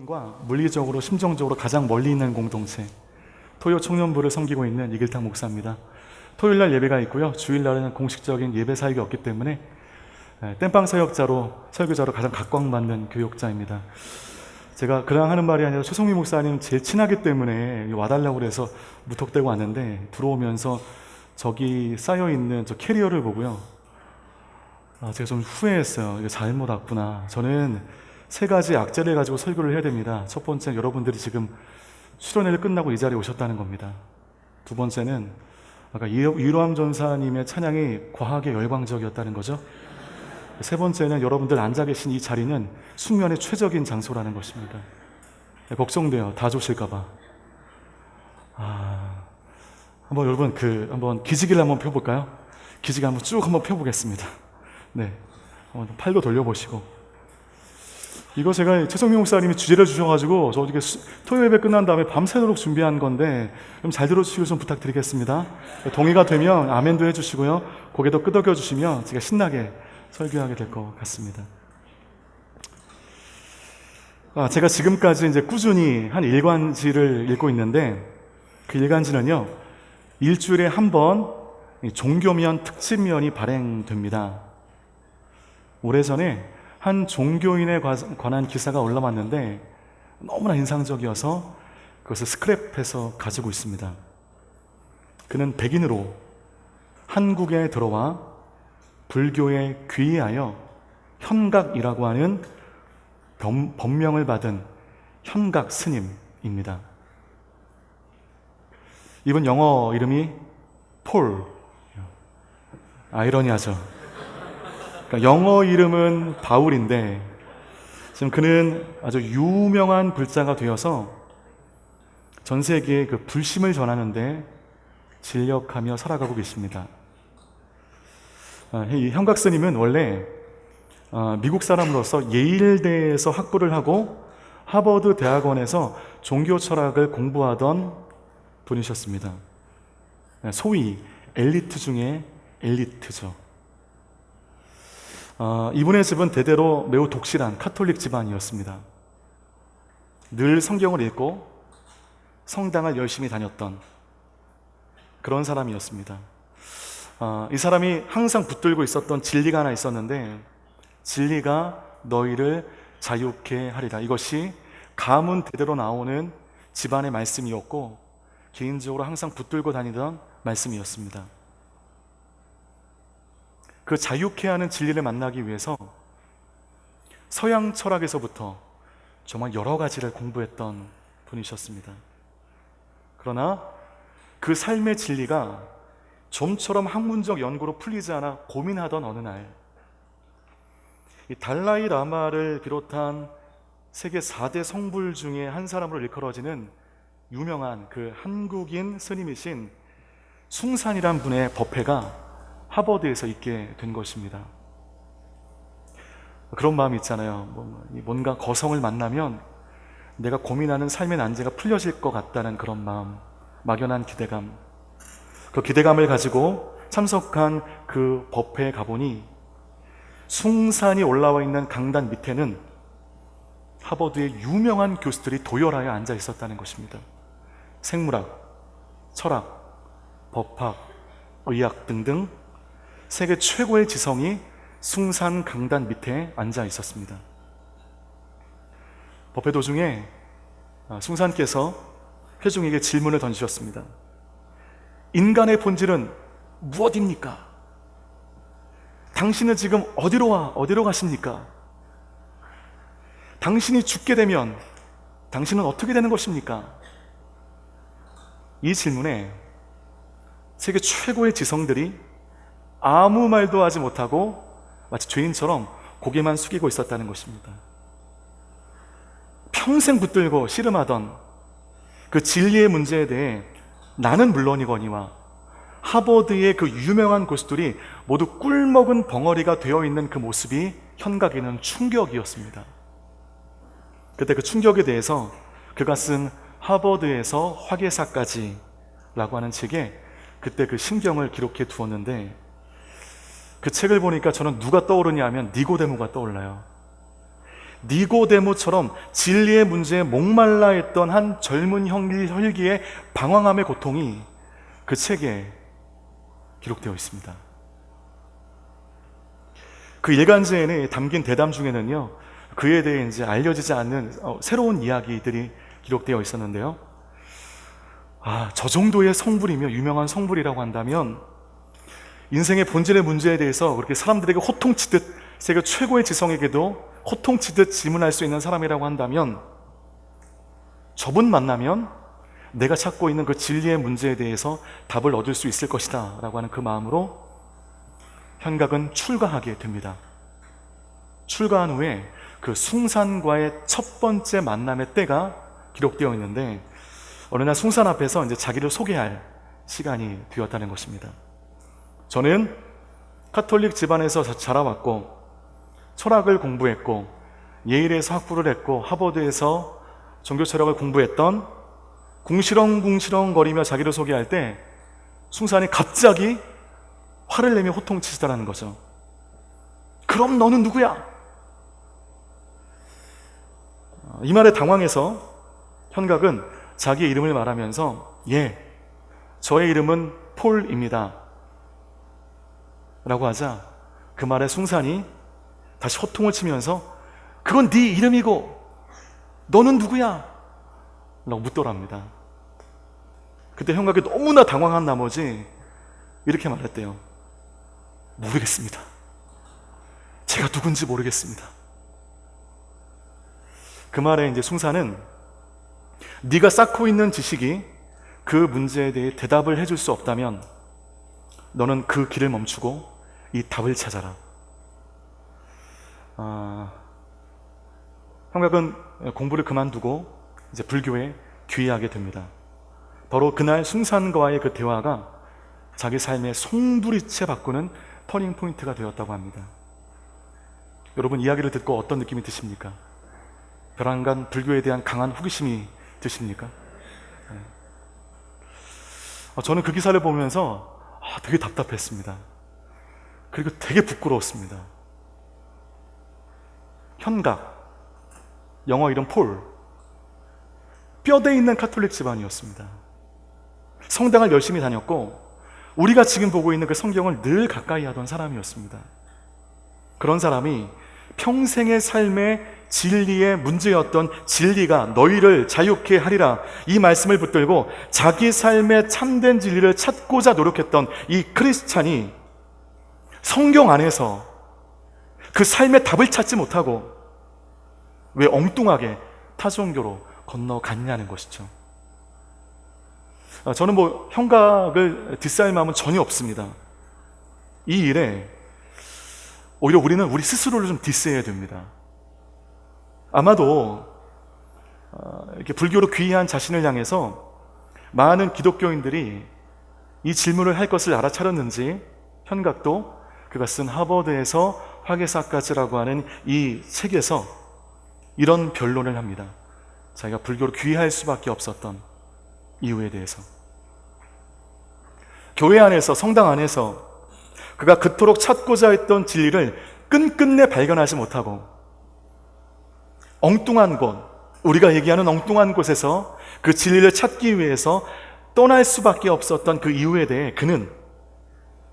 과 물리적으로 심정적으로 가장 멀리 있는 공동체 토요 청년부를 섬기고 있는 이길탁 목사입니다. 토요일날 예배가 있고요, 주일날은 공식적인 예배 사역이 없기 때문에 땜빵 사역자로 설교자로 가장 각광받는 교역자입니다. 제가 그냥 하는 말이 아니라 최성미 목사님 제일 친하기 때문에 와달라고 그래서 무턱대고 왔는데, 들어오면서 저기 쌓여있는 저 캐리어를 보고요, 제가 좀 후회했어요. 이거 잘못 왔구나. 저는 세 가지 악재를 가지고 설교를 해야 됩니다. 첫 번째, 여러분들이 지금 수련회를 끝나고 이 자리에 오셨다는 겁니다. 두 번째는 아까 이로함 전사님의 찬양이 과하게 열광적이었다는 거죠. 세 번째는 여러분들 앉아 계신 이 자리는 숙면의 최적인 장소라는 것입니다. 걱정돼요. 다 조실까봐. 한번 여러분 한번 기지개를 한번 펴볼까요? 기지개 한번 쭉 한번 펴보겠습니다. 네, 한번 팔도 돌려보시고. 이거 제가 최성민 목사님이 주제를 주셔가지고 저 어저께 토요 예배 끝난 다음에 밤새도록 준비한 건데 좀 잘 들어주시고 좀 부탁드리겠습니다. 동의가 되면 아멘도 해주시고요, 고개도 끄덕여 주시면 제가 신나게 설교하게 될 것 같습니다. 제가 지금까지 이제 꾸준히 한 일간지를 읽고 있는데, 그 일간지는요, 일주일에 한 번 종교면 특집면이 발행됩니다. 오래전에 한 종교인에 관한 기사가 올라왔는데 너무나 인상적이어서 그것을 스크랩해서 가지고 있습니다. 그는 백인으로 한국에 들어와 불교에 귀의하여 현각이라고 하는 법명을 받은 현각 스님입니다. 이분 영어 이름이 폴. 아이러니하죠. 그러니까 영어 이름은 바울인데 지금 그는 아주 유명한 불자가 되어서 전 세계에 그 불심을 전하는데 진력하며 살아가고 계십니다. 이 현각 스님은 원래 미국 사람으로서 예일대에서 학부를 하고 하버드 대학원에서 종교 철학을 공부하던 분이셨습니다. 소위 엘리트 중에 엘리트죠. 이분의 집은 대대로 매우 독실한 카톨릭 집안이었습니다. 늘 성경을 읽고 성당을 열심히 다녔던 그런 사람이었습니다. 이 사람이 항상 붙들고 있었던 진리가 하나 있었는데, 진리가 너희를 자유케 하리라. 이것이 가문 대대로 나오는 집안의 말씀이었고, 개인적으로 항상 붙들고 다니던 말씀이었습니다. 그 자유케 하는 진리를 만나기 위해서 서양 철학에서부터 정말 여러 가지를 공부했던 분이셨습니다. 그러나 그 삶의 진리가 좀처럼 학문적 연구로 풀리지 않아 고민하던 어느 날, 이 달라이 라마를 비롯한 세계 4대 성불 중에 한 사람으로 일컬어지는 유명한 그 한국인 스님이신 숭산이란 분의 법회가 하버드에서 있게 된 것입니다. 그런 마음이 있잖아요. 뭔가 거성을 만나면 내가 고민하는 삶의 난제가 풀려질 것 같다는 그런 마음, 막연한 기대감. 그 기대감을 가지고 참석한 그 법회에 가보니 숭산이 올라와 있는 강단 밑에는 하버드의 유명한 교수들이 도열하여 앉아 있었다는 것입니다. 생물학, 철학, 법학, 의학 등등 세계 최고의 지성이 숭산 강단 밑에 앉아 있었습니다. 법회 도중에 숭산께서 회중에게 질문을 던지셨습니다. 인간의 본질은 무엇입니까? 당신은 지금 어디로 가십니까? 당신이 죽게 되면 당신은 어떻게 되는 것입니까? 이 질문에 세계 최고의 지성들이 아무 말도 하지 못하고 마치 죄인처럼 고개만 숙이고 있었다는 것입니다. 평생 붙들고 씨름하던 그 진리의 문제에 대해 나는 물론이거니와 하버드의 그 유명한 교수들이 모두 꿀먹은 벙어리가 되어 있는 그 모습이 현각에는 충격이었습니다. 그때 그 충격에 대해서 그가 쓴 하버드에서 화계사까지 라고 하는 책에 그때 그 심경을 기록해 두었는데, 그 책을 보니까 저는 누가 떠오르냐 하면 니고데모가 떠올라요. 니고데모처럼 진리의 문제에 목말라 있던 한 젊은 혈기의 방황함의 고통이 그 책에 기록되어 있습니다. 그 일간지에 담긴 대담 중에는요, 그에 대해 이제 알려지지 않는 새로운 이야기들이 기록되어 있었는데요. 저 정도의 성불이며 유명한 성불이라고 한다면 인생의 본질의 문제에 대해서 그렇게 사람들에게 호통치듯, 세계 최고의 지성에게도 호통치듯 질문할 수 있는 사람이라고 한다면 저분 만나면 내가 찾고 있는 그 진리의 문제에 대해서 답을 얻을 수 있을 것이다 라고 하는 그 마음으로 현각은 출가하게 됩니다. 출가한 후에 그 숭산과의 첫 번째 만남의 때가 기록되어 있는데, 어느 날 숭산 앞에서 이제 자기를 소개할 시간이 되었다는 것입니다. 저는 카톨릭 집안에서 자라왔고 철학을 공부했고 예일에서 학부를 했고 하버드에서 종교 철학을 공부했던, 궁시렁궁시렁 거리며 자기를 소개할 때 숭산이 갑자기 화를 내며 호통치시더라는 거죠. 그럼 너는 누구야? 이 말에 당황해서 현각은 자기의 이름을 말하면서 저의 이름은 폴입니다 라고 하자, 그 말에 숭산이 다시 호통을 치면서 그건 네 이름이고 너는 누구야? 라고 묻더랍니다. 그때 현각이 너무나 당황한 나머지 이렇게 말했대요. 모르겠습니다. 제가 누군지 모르겠습니다. 그 말에 이제 숭산은 네가 쌓고 있는 지식이 그 문제에 대해 대답을 해줄 수 없다면 너는 그 길을 멈추고 이 답을 찾아라. 현각은 공부를 그만두고 이제 불교에 귀의하게 됩니다. 바로 그날 숭산과의 그 대화가 자기 삶의 송두리째 바꾸는 터닝 포인트가 되었다고 합니다. 여러분, 이야기를 듣고 어떤 느낌이 드십니까? 벼랑간 불교에 대한 강한 호기심이 드십니까? 저는 그 기사를 보면서 되게 답답했습니다. 그리고 되게 부끄러웠습니다. 현각, 영어 이름 폴, 뼈대 있는 카톨릭 집안이었습니다. 성당을 열심히 다녔고 우리가 지금 보고 있는 그 성경을 늘 가까이 하던 사람이었습니다. 그런 사람이 평생의 삶의 진리의 문제였던 진리가 너희를 자유케 하리라, 이 말씀을 붙들고 자기 삶의 참된 진리를 찾고자 노력했던 이 크리스찬이 성경 안에서 그 삶의 답을 찾지 못하고 왜 엉뚱하게 타종교로 건너갔냐는 것이죠. 저는 현각을 디스할 마음은 전혀 없습니다. 이 일에 오히려 우리는 우리 스스로를 좀 디스해야 됩니다. 아마도 이렇게 불교로 귀의한 자신을 향해서 많은 기독교인들이 이 질문을 할 것을 알아차렸는지 현각도 그가 쓴 하버드에서 화개사까지라고 하는 이 책에서 이런 변론을 합니다. 자기가 불교로 귀의할 수밖에 없었던 이유에 대해서. 교회 안에서, 성당 안에서 그가 그토록 찾고자 했던 진리를 끝끝내 발견하지 못하고 엉뚱한 곳, 우리가 얘기하는 엉뚱한 곳에서 그 진리를 찾기 위해서 떠날 수밖에 없었던 그 이유에 대해 그는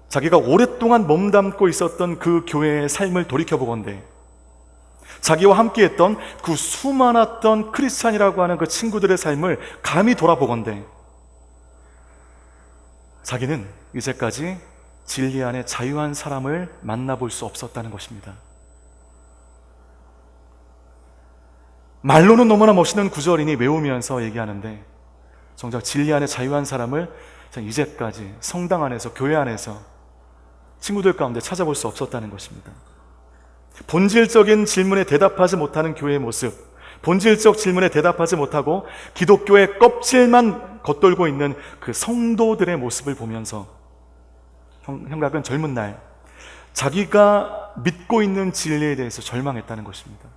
자기가 오랫동안 몸담고 있었던 그 교회의 삶을 돌이켜보건대 자기와 함께했던 그 수많았던 크리스찬이라고 하는 그 친구들의 삶을 감히 돌아보건대 자기는 이제까지 진리 안에 자유한 사람을 만나볼 수 없었다는 것입니다. 말로는 너무나 멋있는 구절이니 외우면서 얘기하는데 정작 진리 안에 자유한 사람을 이제까지 성당 안에서, 교회 안에서 친구들 가운데 찾아볼 수 없었다는 것입니다. 본질적인 질문에 대답하지 못하는 교회의 모습, 본질적 질문에 대답하지 못하고 기독교의 껍질만 겉돌고 있는 그 성도들의 모습을 보면서 현각은 젊은 날 자기가 믿고 있는 진리에 대해서 절망했다는 것입니다.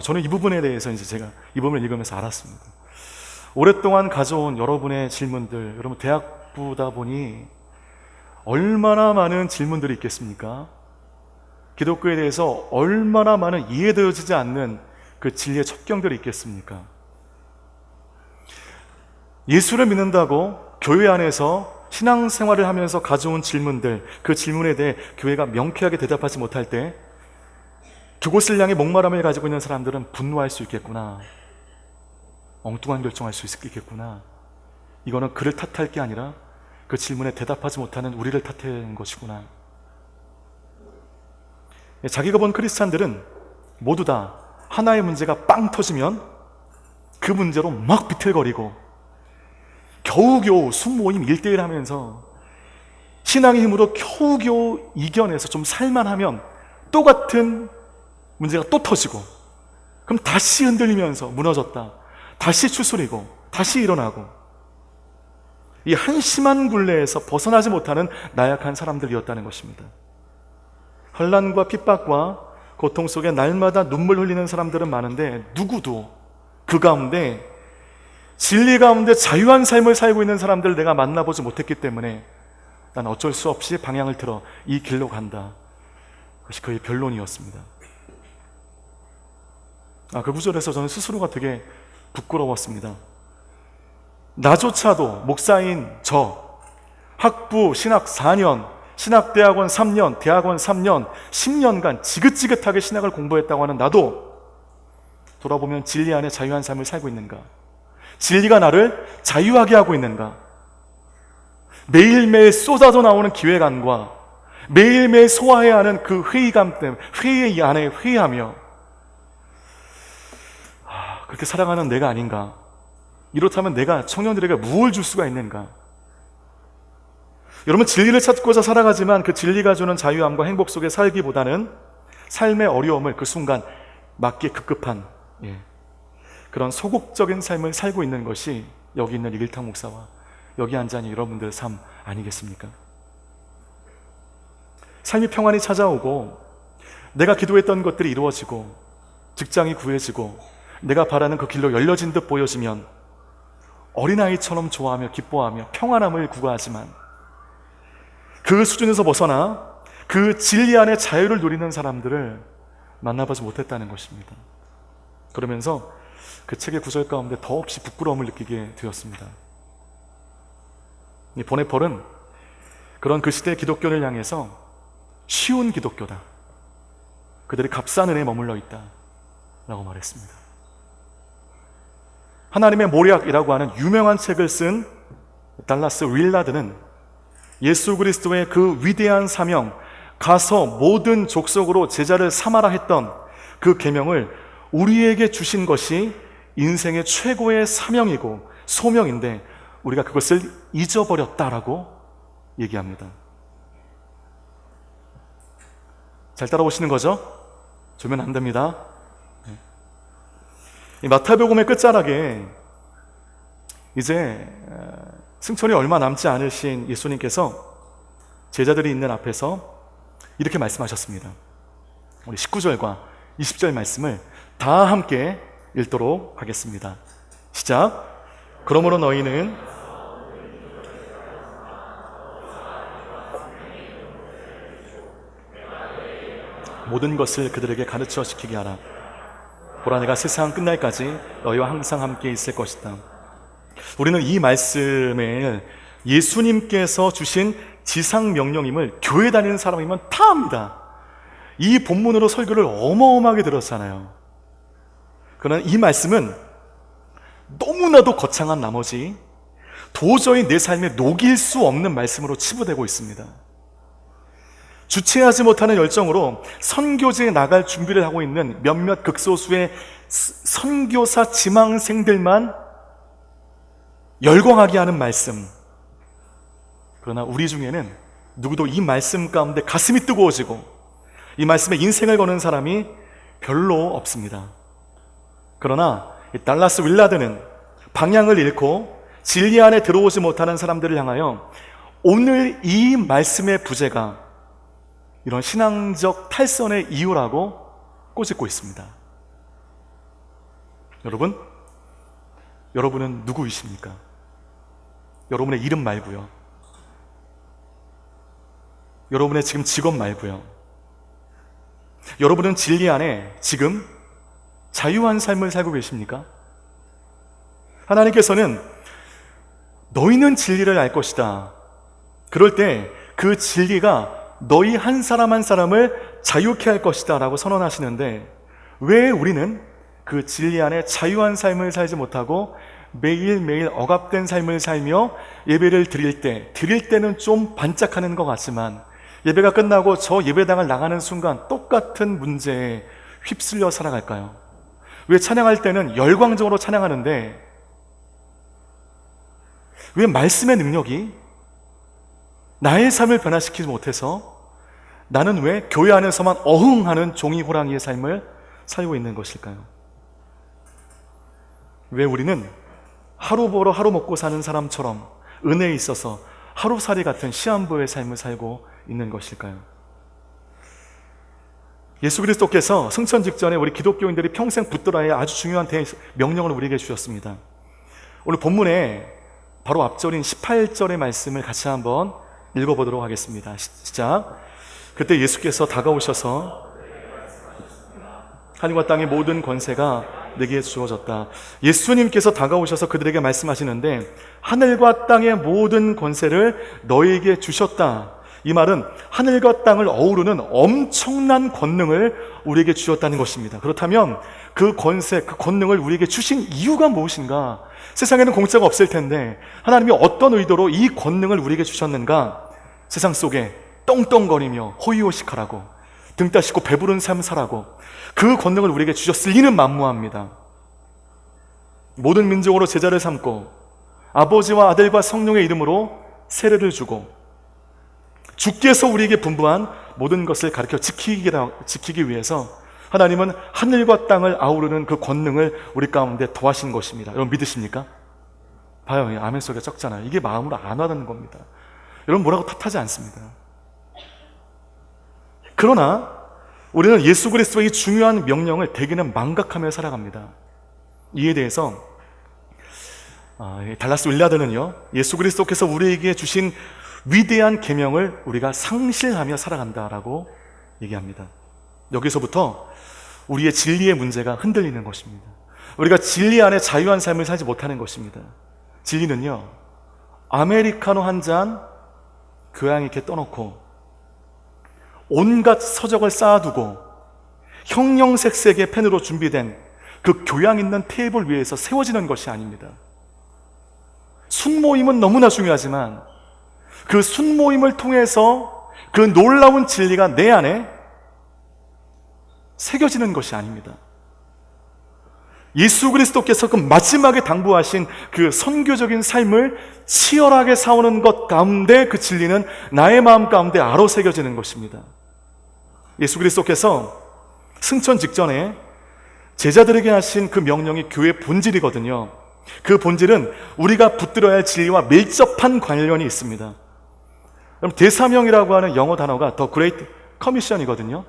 저는 이 부분에 대해서 이제 제가 이 부분을 읽으면서 알았습니다. 오랫동안 가져온 여러분의 질문들, 여러분 대학부다 보니 얼마나 많은 질문들이 있겠습니까? 기독교에 대해서 얼마나 많은 이해되어지지 않는 그 진리의 첩경들이 있겠습니까? 예수를 믿는다고 교회 안에서 신앙생활을 하면서 가져온 질문들, 그 질문에 대해 교회가 명쾌하게 대답하지 못할 때 그곳을 향해 목마름을 가지고 있는 사람들은 분노할 수 있겠구나, 엉뚱한 결정할 수 있겠구나. 이거는 그를 탓할 게 아니라 그 질문에 대답하지 못하는 우리를 탓하는 것이구나. 자기가 본 크리스찬들은 모두 다 하나의 문제가 빵 터지면 그 문제로 막 비틀거리고 겨우겨우 순모임 1대1 하면서 신앙의 힘으로 겨우겨우 이겨내서 좀 살만하면 또 같은 문제가 또 터지고, 그럼 다시 흔들리면서 무너졌다, 다시 추스리고 다시 일어나고, 이 한심한 굴레에서 벗어나지 못하는 나약한 사람들이었다는 것입니다. 환난과 핍박과 고통 속에 날마다 눈물 흘리는 사람들은 많은데 누구도 그 가운데 진리 가운데 자유한 삶을 살고 있는 사람들을 내가 만나보지 못했기 때문에 난 어쩔 수 없이 방향을 틀어 이 길로 간다. 그것이 그의 변론이었습니다. 그 구절에서 저는 스스로가 되게 부끄러웠습니다. 나조차도 목사인 저, 학부 신학 4년, 신학대학원 3년, 대학원 3년, 10년간 지긋지긋하게 신학을 공부했다고 하는 나도 돌아보면 진리 안에 자유한 삶을 살고 있는가? 진리가 나를 자유하게 하고 있는가? 매일매일 쏟아져 나오는 기획안과 매일매일 소화해야 하는 그 회의감 때문에 회의 안에 회의하며 그렇게 살아가는 내가 아닌가? 이렇다면 내가 청년들에게 무엇을 줄 수가 있는가? 여러분, 진리를 찾고자 살아가지만 그 진리가 주는 자유함과 행복 속에 살기보다는 삶의 어려움을 그 순간 맞기에 급급한 그런 소극적인 삶을 살고 있는 것이 여기 있는 이길탁 목사와 여기 앉아있는 여러분들의 삶 아니겠습니까? 삶이 평안히 찾아오고 내가 기도했던 것들이 이루어지고 직장이 구해지고 내가 바라는 그 길로 열려진 듯 보여지면 어린아이처럼 좋아하며 기뻐하며 평안함을 구가하지만 그 수준에서 벗어나 그 진리 안에 자유를 누리는 사람들을 만나보지 못했다는 것입니다. 그러면서 그 책의 구절 가운데 더없이 부끄러움을 느끼게 되었습니다. 이 보네펄은 그런 그 시대의 기독교를 향해서 쉬운 기독교다, 그들이 값싼 은혜에 머물러 있다 라고 말했습니다. 하나님의 모략이라고 하는 유명한 책을 쓴 달라스 윌라드는 예수 그리스도의 그 위대한 사명, 가서 모든 족속으로 제자를 삼아라 했던 그 계명을 우리에게 주신 것이 인생의 최고의 사명이고 소명인데 우리가 그것을 잊어버렸다라고 얘기합니다. 잘 따라오시는 거죠? 조면 안 됩니다. 이 마태복음의 끝자락에 이제 승천이 얼마 남지 않으신 예수님께서 제자들이 있는 앞에서 이렇게 말씀하셨습니다. 우리 19절과 20절 말씀을 다 함께 읽도록 하겠습니다. 시작. 그러므로 너희는 모든 것을 그들에게 가르쳐 지키게 하라. 보라, 내가 세상 끝날까지 너희와 항상 함께 있을 것이다. 우리는 이 말씀을 예수님께서 주신 지상 명령임을 교회 다니는 사람이면 다 압니다. 이 본문으로 설교를 어마어마하게 들었잖아요. 그러나 이 말씀은 너무나도 거창한 나머지 도저히 내 삶에 녹일 수 없는 말씀으로 치부되고 있습니다. 주체하지 못하는 열정으로 선교지에 나갈 준비를 하고 있는 몇몇 극소수의 선교사 지망생들만 열광하게 하는 말씀. 그러나 우리 중에는 누구도 이 말씀 가운데 가슴이 뜨거워지고 이 말씀에 인생을 거는 사람이 별로 없습니다. 그러나 이 달라스 윌라드는 방향을 잃고 진리 안에 들어오지 못하는 사람들을 향하여 오늘 이 말씀의 부재가 이런 신앙적 탈선의 이유라고 꼬집고 있습니다. 여러분은 누구이십니까? 여러분의 이름 말고요, 여러분의 지금 직업 말고요, 여러분은 진리 안에 지금 자유한 삶을 살고 계십니까? 하나님께서는 너희는 진리를 알 것이다. 그럴 때 그 진리가 너희 한 사람 한 사람을 자유케 할 것이다 라고 선언하시는데, 왜 우리는 그 진리 안에 자유한 삶을 살지 못하고 매일매일 억압된 삶을 살며 예배를 드릴 때는 좀 반짝하는 것 같지만 예배가 끝나고 저 예배당을 나가는 순간 똑같은 문제에 휩쓸려 살아갈까요? 왜 찬양할 때는 열광적으로 찬양하는데 왜 말씀의 능력이 나의 삶을 변화시키지 못해서 나는 왜 교회 안에서만 어흥하는 종이 호랑이의 삶을 살고 있는 것일까요? 왜 우리는 하루 벌어 하루 먹고 사는 사람처럼 은혜에 있어서 하루살이 같은 시한부의 삶을 살고 있는 것일까요? 예수 그리스도께서 승천 직전에 우리 기독교인들이 평생 붙들어야 할 아주 중요한 명령을 우리에게 주셨습니다. 오늘 본문에 바로 앞절인 18절의 말씀을 같이 한번 읽어보도록 하겠습니다. 시작. 그때 예수께서 다가오셔서 하늘과 땅의 모든 권세가 내게 주어졌다. 예수님께서 다가오셔서 그들에게 말씀하시는데 하늘과 땅의 모든 권세를 너에게 주셨다. 이 말은 하늘과 땅을 어우르는 엄청난 권능을 우리에게 주셨다는 것입니다. 그렇다면 그 권세, 그 권능을 우리에게 주신 이유가 무엇인가? 세상에는 공짜가 없을 텐데 하나님이 어떤 의도로 이 권능을 우리에게 주셨는가? 세상 속에 떵떵거리며 호의호식하라고, 등 따시고 배부른 삶 살라고 그 권능을 우리에게 주셨을 리는 만무합니다. 모든 민족으로 제자를 삼고 아버지와 아들과 성령의 이름으로 세례를 주고 주께서 우리에게 분부한 모든 것을 가르쳐 지키기 위해서 하나님은 하늘과 땅을 아우르는 그 권능을 우리 가운데 더하신 것입니다. 여러분 믿으십니까? 봐요, 아멘 소리가 적잖아요. 이게 마음으로 안 와닿는 겁니다. 여러분 뭐라고 탓하지 않습니다. 그러나 우리는 예수 그리스도의 이 중요한 명령을 대개는 망각하며 살아갑니다. 이에 대해서 달라스 윌라드는요, 예수 그리스도께서 우리에게 주신 위대한 계명을 우리가 상실하며 살아간다라고 얘기합니다. 여기서부터 우리의 진리의 문제가 흔들리는 것입니다. 우리가 진리 안에 자유한 삶을 살지 못하는 것입니다. 진리는요, 아메리카노 한 잔 교양 있게 떠놓고 온갖 서적을 쌓아두고 형형색색의 펜으로 준비된 그 교양 있는 테이블 위에서 세워지는 것이 아닙니다. 순모임은 너무나 중요하지만 그 순모임을 통해서 그 놀라운 진리가 내 안에 새겨지는 것이 아닙니다. 예수 그리스도께서 그 마지막에 당부하신 그 선교적인 삶을 치열하게 싸우는 것 가운데 그 진리는 나의 마음 가운데 아로 새겨지는 것입니다. 예수 그리스도께서 승천 직전에 제자들에게 하신 그 명령이 교회의 본질이거든요. 그 본질은 우리가 붙들어야 할 진리와 밀접한 관련이 있습니다. 그럼 대사명이라고 하는 영어 단어가 The Great Commission이거든요.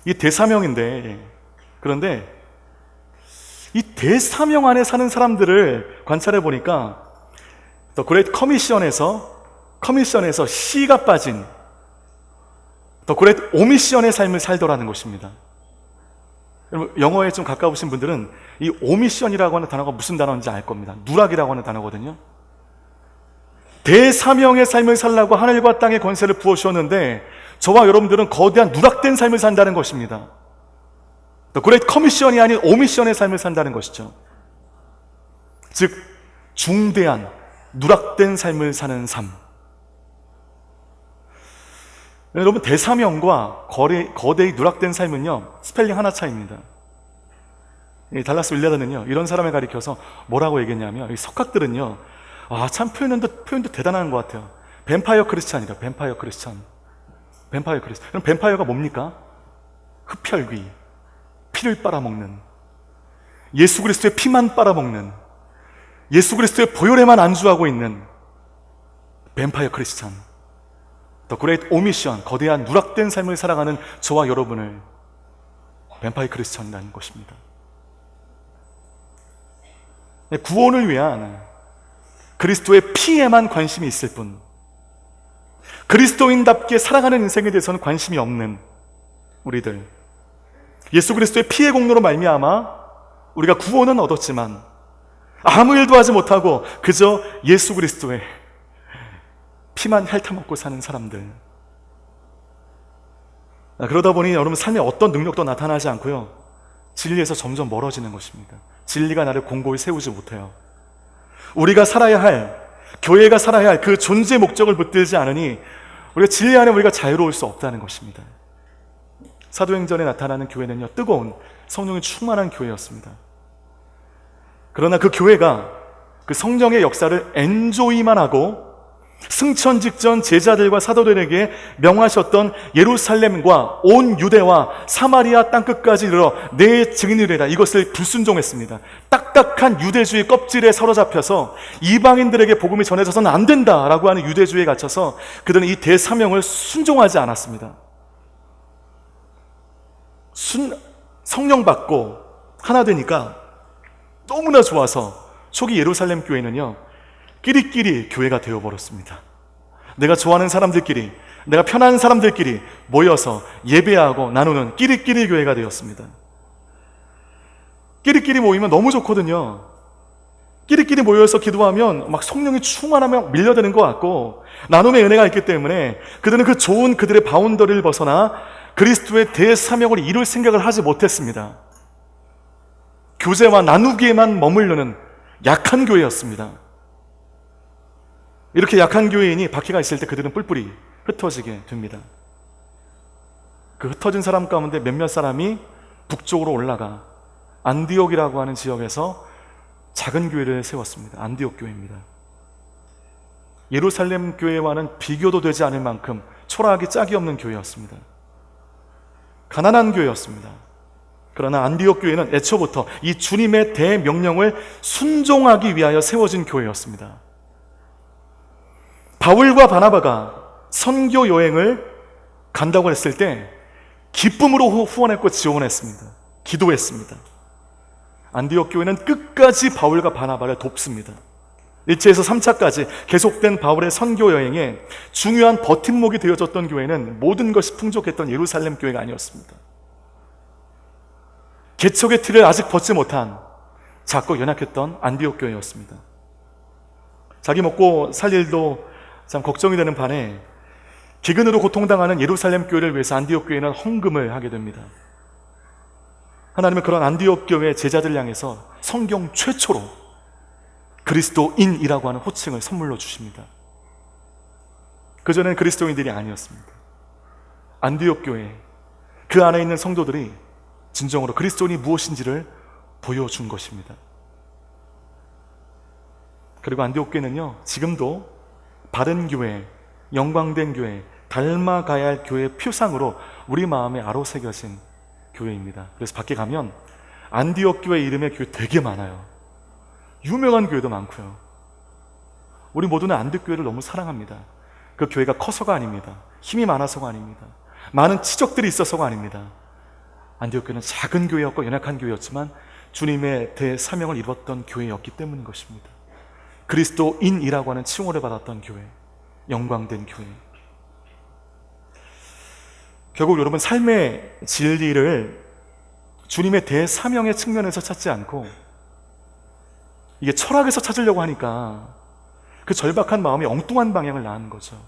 이 대사명인데, 그런데 이 대사명 안에 사는 사람들을 관찰해 보니까 The Great 커미션에서 C가 빠진 The Great 오미션의 삶을 살더라는 것입니다. 영어에 좀 가까우신 분들은 이 오미션이라고 하는 단어가 무슨 단어인지 알 겁니다. 누락이라고 하는 단어거든요. 대사명의 삶을 살라고 하늘과 땅의 권세를 부어주셨는데 저와 여러분들은 거대한 누락된 삶을 산다는 것입니다. The Great Commission이 아닌 오미션의 삶을 산다는 것이죠. 즉 중대한 누락된 삶을 사는 삶. 여러분, 대사명과 거대히 누락된 삶은요, 스펠링 하나 차이입니다. 달라스 윌라드는요, 이런 사람을 가리켜서 뭐라고 얘기했냐면, 이 석학들은요, 참 표현도 대단한 것 같아요. 뱀파이어 크리스찬이다. 뱀파이어 크리스찬. 그럼 뱀파이어가 뭡니까? 흡혈귀, 피를 빨아먹는, 예수 그리스도의 피만 빨아먹는, 예수 그리스도의 보혈에만 안주하고 있는 뱀파이어 크리스찬. The Great Omission, 거대한 누락된 삶을 살아가는 저와 여러분을 뱀파이어 크리스찬이라는 것입니다. 구원을 위한 그리스도의 피에만 관심이 있을 뿐, 그리스도인답게 살아가는 인생에 대해서는 관심이 없는 우리들, 예수 그리스도의 피의 공로로 말미암아 우리가 구원은 얻었지만 아무 일도 하지 못하고 그저 예수 그리스도의 피만 핥아먹고 사는 사람들. 그러다 보니 여러분 삶에 어떤 능력도 나타나지 않고요, 진리에서 점점 멀어지는 것입니다. 진리가 나를 공고히 세우지 못해요. 우리가 살아야 할, 교회가 살아야 할 그 존재 목적을 붙들지 않으니 우리가 진리 안에 우리가 자유로울 수 없다는 것입니다. 사도행전에 나타나는 교회는요, 뜨거운 성령이 충만한 교회였습니다. 그러나 그 교회가 그 성령의 역사를 엔조이만 하고 승천 직전 제자들과 사도들에게 명하셨던 예루살렘과 온 유대와 사마리아 땅끝까지 이르러 내 증인이라, 이것을 불순종했습니다. 딱딱한 유대주의 껍질에 사로잡혀서 이방인들에게 복음이 전해져서는 안 된다라고 하는 유대주의에 갇혀서 그들은 이 대사명을 순종하지 않았습니다. 성령 받고 하나 되니까 너무나 좋아서 초기 예루살렘 교회는요, 끼리끼리 교회가 되어버렸습니다. 내가 좋아하는 사람들끼리, 내가 편한 사람들끼리 모여서 예배하고 나누는 끼리끼리 교회가 되었습니다. 끼리끼리 모이면 너무 좋거든요. 끼리끼리 모여서 기도하면 막 성령이 충만하면 밀려드는 것 같고, 나눔의 은혜가 있기 때문에 그들은 그 좋은 그들의 바운더리를 벗어나 그리스도의 대사명을 이룰 생각을 하지 못했습니다. 교제와 나누기에만 머무르는 약한 교회였습니다. 이렇게 약한 교회인이 박해가 있을 때 그들은 뿔뿔이 흩어지게 됩니다. 그 흩어진 사람 가운데 몇몇 사람이 북쪽으로 올라가 안디옥이라고 하는 지역에서 작은 교회를 세웠습니다. 안디옥 교회입니다. 예루살렘 교회와는 비교도 되지 않을 만큼 초라하기 짝이 없는 교회였습니다. 가난한 교회였습니다. 그러나 안디옥 교회는 애초부터 이 주님의 대명령을 순종하기 위하여 세워진 교회였습니다. 바울과 바나바가 선교 여행을 간다고 했을 때 기쁨으로 후원했고 지원했습니다. 기도했습니다. 안디옥 교회는 끝까지 바울과 바나바를 돕습니다. 1차에서 3차까지 계속된 바울의 선교 여행에 중요한 버팀목이 되어줬던 교회는 모든 것이 풍족했던 예루살렘 교회가 아니었습니다. 개척의 틀을 아직 벗지 못한 작고 연약했던 안디옥 교회였습니다. 자기 먹고 살 일도 참 걱정이 되는 반에 기근으로 고통당하는 예루살렘 교회를 위해서 안디옥 교회는 헌금을 하게 됩니다. 하나님은 그런 안디옥 교회 제자들 향해서 성경 최초로 그리스도인이라고 하는 호칭을 선물로 주십니다. 그전에는 그리스도인들이 아니었습니다. 안디옥 교회, 그 안에 있는 성도들이 진정으로 그리스도인이 무엇인지를 보여준 것입니다. 그리고 안디옥 교회는요, 지금도 바른 교회, 영광된 교회, 닮아가야 할 교회의 표상으로 우리 마음에 아로새겨진 교회입니다. 그래서 밖에 가면 안디옥 교회 이름의 교회 되게 많아요. 유명한 교회도 많고요. 우리 모두는 안디옥 교회를 너무 사랑합니다. 그 교회가 커서가 아닙니다. 힘이 많아서가 아닙니다. 많은 치적들이 있어서가 아닙니다. 안디옥 교회는 작은 교회였고 연약한 교회였지만 주님의 대사명을 이루었던 교회였기 때문인 것입니다. 그리스도인이라고 하는 칭호를 받았던 교회, 영광된 교회. 결국 여러분, 삶의 진리를 주님의 대사명의 측면에서 찾지 않고 이게 철학에서 찾으려고 하니까 그 절박한 마음이 엉뚱한 방향을 나는 거죠.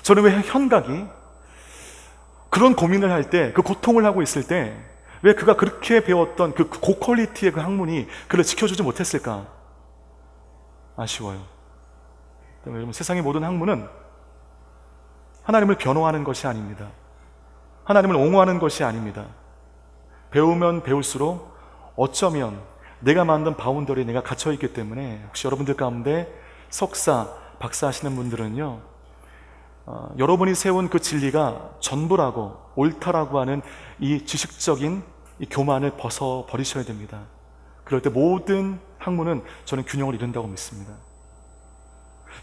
저는 왜 현각이 그런 고민을 할 때, 그 고통을 하고 있을 때 왜 그가 그렇게 배웠던 그 고퀄리티의 그 학문이 그를 지켜주지 못했을까? 아쉬워요. 여러분, 세상의 모든 학문은 하나님을 변호하는 것이 아닙니다. 하나님을 옹호하는 것이 아닙니다. 배우면 배울수록 어쩌면 내가 만든 바운더리에 내가 갇혀있기 때문에, 혹시 여러분들 가운데 석사, 박사 하시는 분들은요, 여러분이 세운 그 진리가 전부라고 옳다라고 하는 이 지식적인 이 교만을 벗어버리셔야 됩니다. 그럴 때 모든 학문은 저는 균형을 이룬다고 믿습니다.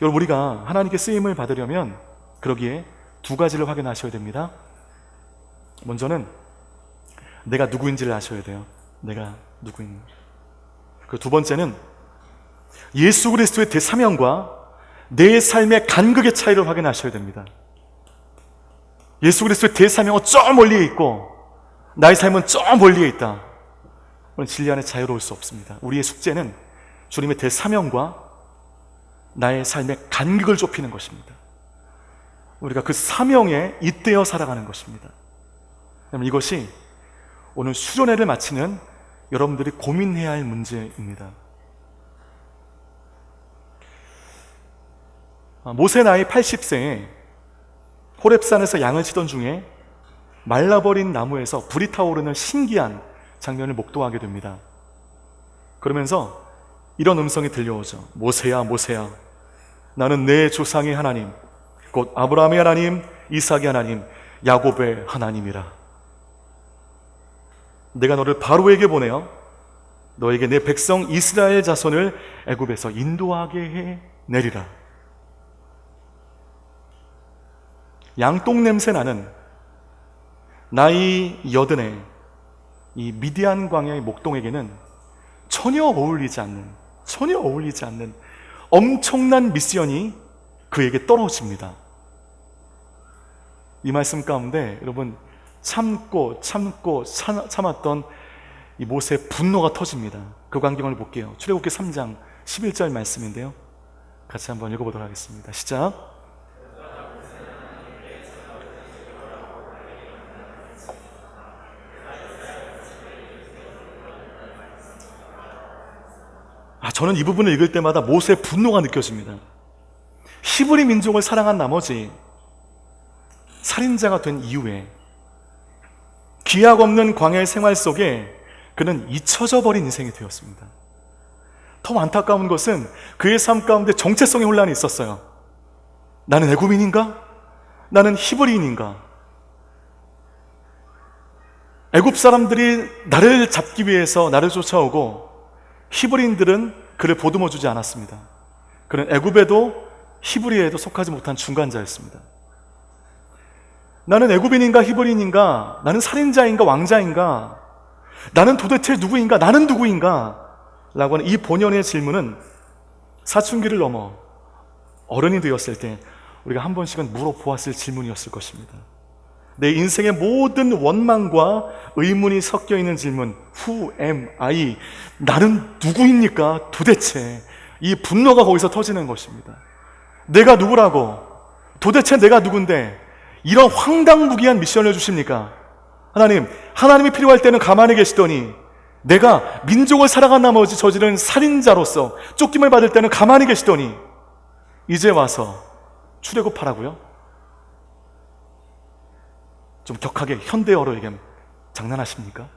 여러분, 우리가 하나님께 쓰임을 받으려면 그러기에 두 가지를 확인하셔야 됩니다. 먼저는 내가 누구인지를 아셔야 돼요. 내가 누구인지. 그 두 번째는 예수 그리스도의 대사명과 내 삶의 간극의 차이를 확인하셔야 됩니다. 예수 그리스도의 대사명은 저 멀리에 있고 나의 삶은 저 멀리에 있다. 우리는 진리 안에 자유로울 수 없습니다. 우리의 숙제는 주님의 대사명과 나의 삶의 간격을 좁히는 것입니다. 우리가 그 사명에 잇대어 살아가는 것입니다. 이것이 오늘 수련회를 마치는 여러분들이 고민해야 할 문제입니다. 모세 나이 80세에 호렙산에서 양을 치던 중에 말라버린 나무에서 불이 타오르는 신기한 장면을 목도하게 됩니다. 그러면서 이런 음성이 들려오죠. 모세야, 모세야, 나는 내 조상의 하나님, 곧 아브라함의 하나님, 이삭의 하나님, 야곱의 하나님이라. 내가 너를 바로에게 보내어 너에게 내 백성 이스라엘 자손을 애굽에서 인도하게 해 내리라. 양똥 냄새 나는 나이 80의 이 미디안 광야의 목동에게는 전혀 어울리지 않는 엄청난 미션이 그에게 떨어집니다. 이 말씀 가운데 여러분 참았던 이 모세의 분노가 터집니다. 그 광경을 볼게요. 출애굽기 3장 11절 말씀인데요. 같이 한번 읽어보도록 하겠습니다. 시작. 저는 이 부분을 읽을 때마다 모세의 분노가 느껴집니다. 히브리 민족을 사랑한 나머지 살인자가 된 이후에 기약 없는 광야의 생활 속에 그는 잊혀져 버린 인생이 되었습니다. 더 안타까운 것은 그의 삶 가운데 정체성의 혼란이 있었어요. 나는 애굽인인가? 나는 히브리인인가? 애굽 사람들이 나를 잡기 위해서 나를 쫓아오고 히브리인들은 그를 보듬어주지 않았습니다. 그는 애굽에도 히브리에도 속하지 못한 중간자였습니다. 나는 애굽인인가 히브리인인가? 나는 살인자인가 왕자인가? 나는 도대체 누구인가? 나는 누구인가? 라고 하는 이 본연의 질문은 사춘기를 넘어 어른이 되었을 때 우리가 한 번씩은 물어보았을 질문이었을 것입니다. 내 인생의 모든 원망과 의문이 섞여 있는 질문, Who am I? 나는 누구입니까? 도대체 이 분노가 거기서 터지는 것입니다. 내가 누구라고? 도대체 내가 누군데 이런 황당무계한 미션을 주십니까? 하나님이 필요할 때는 가만히 계시더니 내가 민족을 살아간 나머지 저지른 살인자로서 쫓김을 받을 때는 가만히 계시더니 이제 와서 출애굽하라고요? 좀 격하게 현대어로 얘기하면 장난하십니까?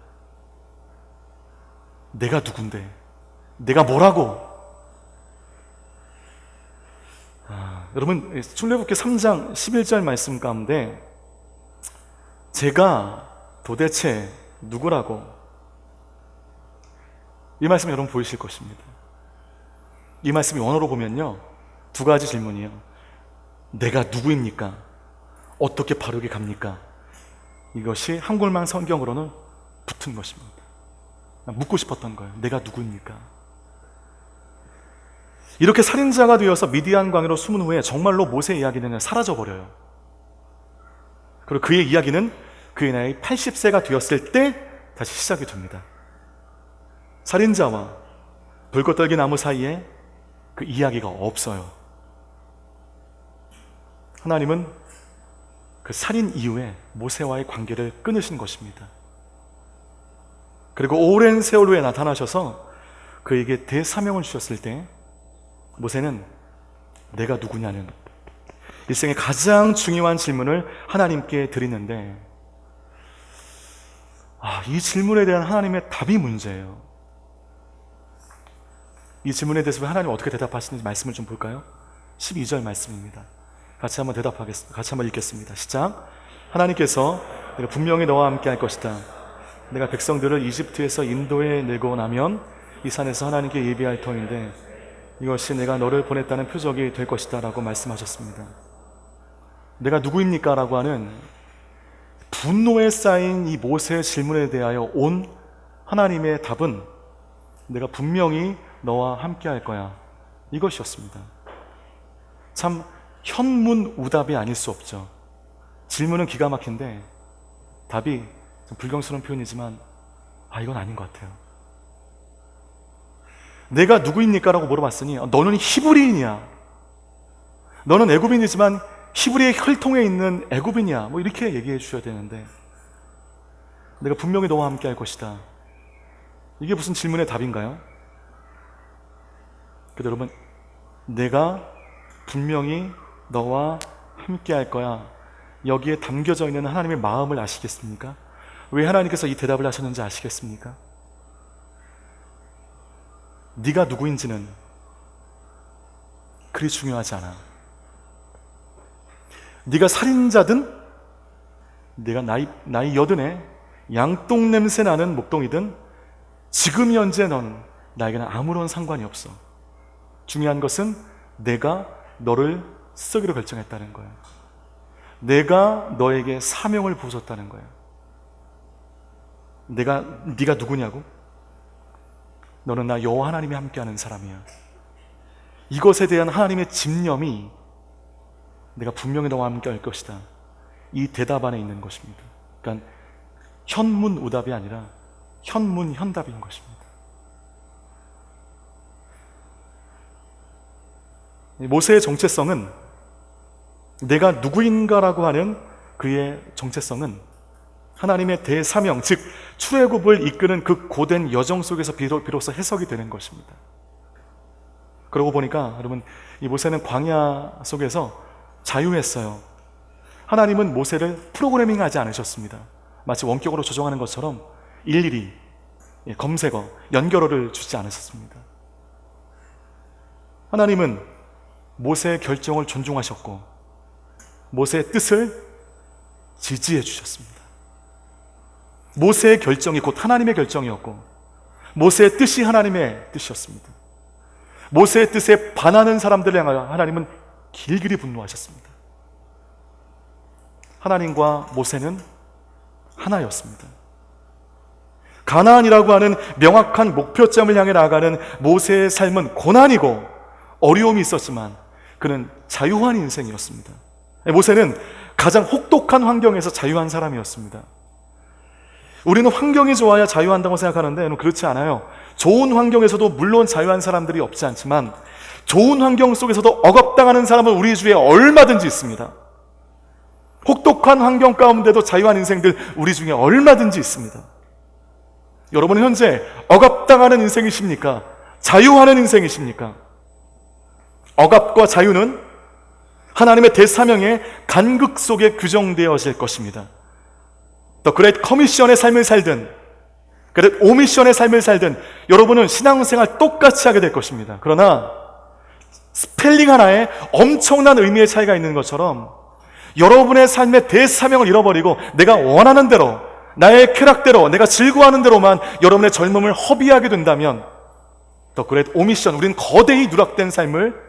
내가 누군데? 내가 뭐라고? 여러분 출애굽기 3장 11절 말씀 가운데 제가 도대체 누구라고? 이 말씀 여러분 보이실 것입니다. 이 말씀이 원어로 보면요 두 가지 질문이에요. 내가 누구입니까? 어떻게 바르게 갑니까? 이것이 한글만 성경으로는 붙은 것입니다. 묻고 싶었던 거예요. 내가 누구입니까? 이렇게 살인자가 되어서 미디안 광야로 숨은 후에 정말로 모세의 이야기는 사라져버려요. 그리고 그의 이야기는 그의 나이 80세가 되었을 때 다시 시작이 됩니다. 살인자와 불꽃떨기 나무 사이에 그 이야기가 없어요. 하나님은 그 살인 이후에 모세와의 관계를 끊으신 것입니다. 그리고 오랜 세월 후에 나타나셔서 그에게 대사명을 주셨을 때 모세는 내가 누구냐는 일생의 가장 중요한 질문을 하나님께 드리는데 이 질문에 대한 하나님의 답이 문제예요. 이 질문에 대해서 하나님 어떻게 대답하시는지 말씀을 좀 볼까요? 12절 말씀입니다. 같이 한번 같이 한번 읽겠습니다. 시작. 하나님께서 내가 분명히 너와 함께 할 것이다. 내가 백성들을 이집트에서 인도해 내고 나면 이 산에서 하나님께 예비할 터인데 이것이 내가 너를 보냈다는 표적이 될 것이다 라고 말씀하셨습니다. 내가 누구입니까? 라고 하는 분노에 쌓인 이 모세의 질문에 대하여 온 하나님의 답은 내가 분명히 너와 함께 할 거야, 이것이었습니다. 참 현문우답이 아닐 수 없죠. 질문은 기가 막힌데 답이 좀 불경스러운 표현이지만 이건 아닌 것 같아요. 내가 누구입니까? 라고 물어봤으니 너는 히브리인이야. 너는 애굽인이지만 히브리의 혈통에 있는 애굽인이야. 뭐 이렇게 얘기해 주셔야 되는데 내가 분명히 너와 함께 할 것이다. 이게 무슨 질문의 답인가요? 그래도 여러분, 내가 분명히 너와 함께 할 거야. 여기에 담겨져 있는 하나님의 마음을 아시겠습니까? 왜 하나님께서 이 대답을 하셨는지 아시겠습니까? 네가 누구인지는 그리 중요하지 않아. 네가 살인자든 네가 나이 여든에 양똥 냄새 나는 목동이든 지금 현재 넌 나에게는 아무런 상관이 없어. 중요한 것은 내가 너를 쓰기로 결정했다는 거예요. 내가 너에게 사명을 부어줬다는 거예요. 네가 누구냐고? 너는 나 여호와 하나님이 함께하는 사람이야. 이것에 대한 하나님의 집념이 내가 분명히 너와 함께할 것이다. 이 대답 안에 있는 것입니다. 그러니까 현문우답이 아니라 현문현답인 것입니다. 모세의 정체성은 내가 누구인가라고 하는 그의 정체성은 하나님의 대사명, 즉 출애굽을 이끄는 그 고된 여정 속에서 비로소 해석이 되는 것입니다. 그러고 보니까 여러분, 이 모세는 광야 속에서 자유했어요. 하나님은 모세를 프로그래밍하지 않으셨습니다. 마치 원격으로 조정하는 것처럼 일일이 검색어, 연결어를 주지 않으셨습니다. 하나님은 모세의 결정을 존중하셨고 모세의 뜻을 지지해 주셨습니다. 모세의 결정이 곧 하나님의 결정이었고 모세의 뜻이 하나님의 뜻이었습니다. 모세의 뜻에 반하는 사람들을 향하여 하나님은 길길이 분노하셨습니다. 하나님과 모세는 하나였습니다. 가나안이라고 하는 명확한 목표점을 향해 나아가는 모세의 삶은 고난이고 어려움이 있었지만 그는 자유한 인생이었습니다. 모세는 가장 혹독한 환경에서 자유한 사람이었습니다. 우리는 환경이 좋아야 자유한다고 생각하는데 그렇지 않아요. 좋은 환경에서도 물론 자유한 사람들이 없지 않지만 좋은 환경 속에서도 억압당하는 사람은 우리 주위에 얼마든지 있습니다. 혹독한 환경 가운데도 자유한 인생들 우리 중에 얼마든지 있습니다. 여러분은 현재 억압당하는 인생이십니까? 자유하는 인생이십니까? 억압과 자유는 하나님의 대사명의 간극 속에 규정되어질 것입니다. 더 그레이트 커미션의 삶을 살든 그레이트 오미션의 삶을 살든 여러분은 신앙생활 똑같이 하게 될 것입니다. 그러나 스펠링 하나에 엄청난 의미의 차이가 있는 것처럼 여러분의 삶의 대사명을 잃어버리고 내가 원하는 대로 나의 쾌락대로 내가 즐거워하는 대로만 여러분의 젊음을 허비하게 된다면 더 그레이트 오미션, 우리는 거대히 누락된 삶을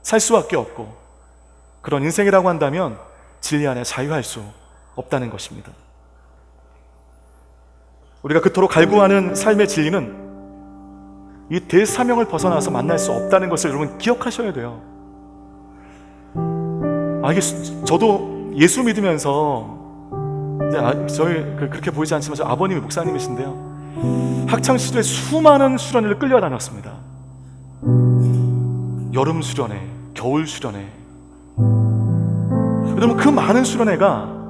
살 수밖에 없고 그런 인생이라고 한다면 진리 안에 자유할 수 없다는 것입니다. 우리가 그토록 갈구하는 삶의 진리는 이 대사명을 벗어나서 만날 수 없다는 것을 여러분 기억하셔야 돼요. 저도 예수 믿으면서 저희 그렇게 보이지 않지만 저 아버님이 목사님이신데요, 학창시절에 수많은 수련회를 끌려다녔습니다. 여름 수련회, 겨울 수련회. 여러분 그 많은 수련회가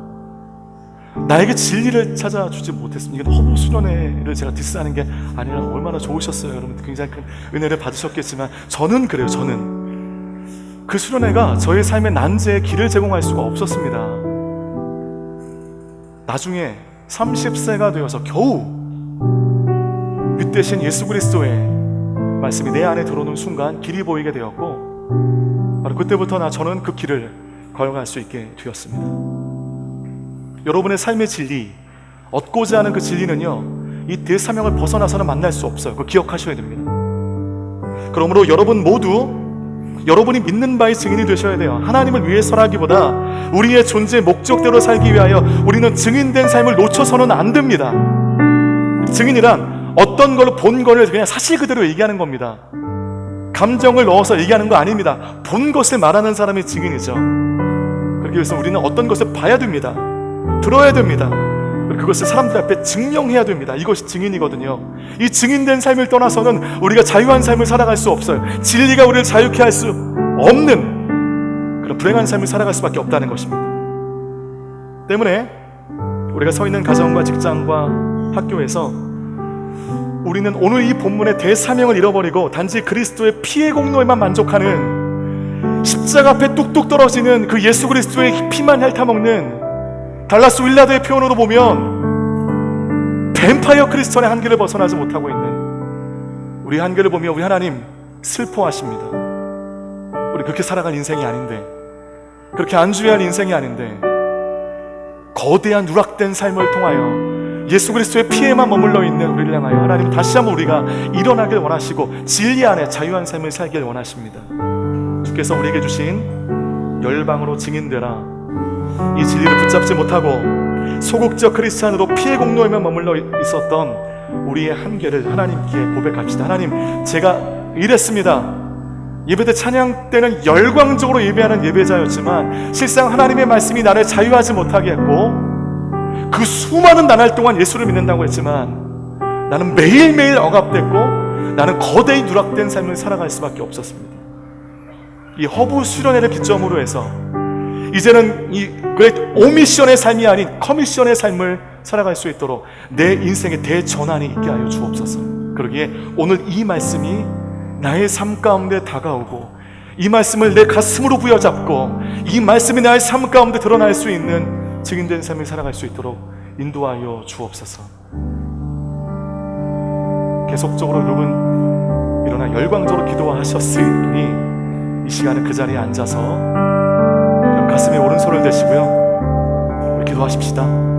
나에게 진리를 찾아주지 못했습니다. 이건 허무 수련회를 제가 디스하는 게 아니라 얼마나 좋으셨어요. 여러분 굉장히 큰 은혜를 받으셨겠지만 저는 그래요. 저는 그 수련회가 저의 삶의 난제의 길을 제공할 수가 없었습니다. 나중에 30세가 되어서 겨우 믿되신 예수 그리스도의 말씀이 내 안에 들어오는 순간 길이 보이게 되었고 바로 그때부터 저는 그 길을 걸어갈 수 있게 되었습니다. 여러분의 삶의 진리, 얻고자 하는 그 진리는요, 이 대사명을 벗어나서는 만날 수 없어요. 그거 기억하셔야 됩니다. 그러므로 여러분 모두 여러분이 믿는 바의 증인이 되셔야 돼요. 하나님을 위해서라기보다 우리의 존재의 목적대로 살기 위하여 우리는 증인된 삶을 놓쳐서는 안 됩니다. 증인이란 어떤 걸로 본 거를 그냥 사실 그대로 얘기하는 겁니다. 감정을 넣어서 얘기하는 거 아닙니다. 본 것을 말하는 사람이 증인이죠. 그러기 위해서 우리는 어떤 것을 봐야 됩니다. 들어야 됩니다. 그것을 사람들 앞에 증명해야 됩니다. 이것이 증인이거든요. 이 증인된 삶을 떠나서는 우리가 자유한 삶을 살아갈 수 없어요. 진리가 우리를 자유케 할 수 없는 그런 불행한 삶을 살아갈 수밖에 없다는 것입니다. 때문에 우리가 서 있는 가정과 직장과 학교에서 우리는 오늘 이 본문의 대사명을 잃어버리고 단지 그리스도의 피의 공로에만 만족하는, 십자가 앞에 뚝뚝 떨어지는 그 예수 그리스도의 피만 핥아먹는, 달라스 윌라드의 표현으로 보면 뱀파이어 크리스천의 한계를 벗어나지 못하고 있는 우리 한계를 보며 우리 하나님 슬퍼하십니다. 우리 그렇게 살아갈 인생이 아닌데, 그렇게 안주해야 할 인생이 아닌데, 거대한 누락된 삶을 통하여 예수 그리스도의 피에만 머물러 있는 우리를 향하여 하나님 다시 한번 우리가 일어나길 원하시고 진리 안에 자유한 삶을 살길 원하십니다. 주께서 우리에게 주신 열방으로 증인되라, 이 진리를 붙잡지 못하고 소극적 크리스찬으로 피의 공로에만 머물러 있었던 우리의 한계를 하나님께 고백합시다. 하나님, 제가 이랬습니다. 예배 때 찬양 때는 열광적으로 예배하는 예배자였지만 실상 하나님의 말씀이 나를 자유하지 못하게 했고, 그 수많은 나날 동안 예수를 믿는다고 했지만 나는 매일매일 억압됐고 나는 거대히 누락된 삶을 살아갈 수밖에 없었습니다. 이 허브 수련회를 기점으로 해서 이제는 이 그레이트 오미션의 삶이 아닌 커미션의 삶을 살아갈 수 있도록 내 인생의 대전환이 있게 하여 주옵소서. 그러기에 오늘 이 말씀이 나의 삶 가운데 다가오고, 이 말씀을 내 가슴으로 부여잡고 이 말씀이 나의 삶 가운데 드러날 수 있는 증인된 삶을 살아갈 수 있도록 인도하여 주옵소서. 계속적으로 여러분 일어나 열광적으로 기도하셨으니 이 시간에 그 자리에 앉아서 가슴에 오른손을 대시고요, 우리 기도하십시다.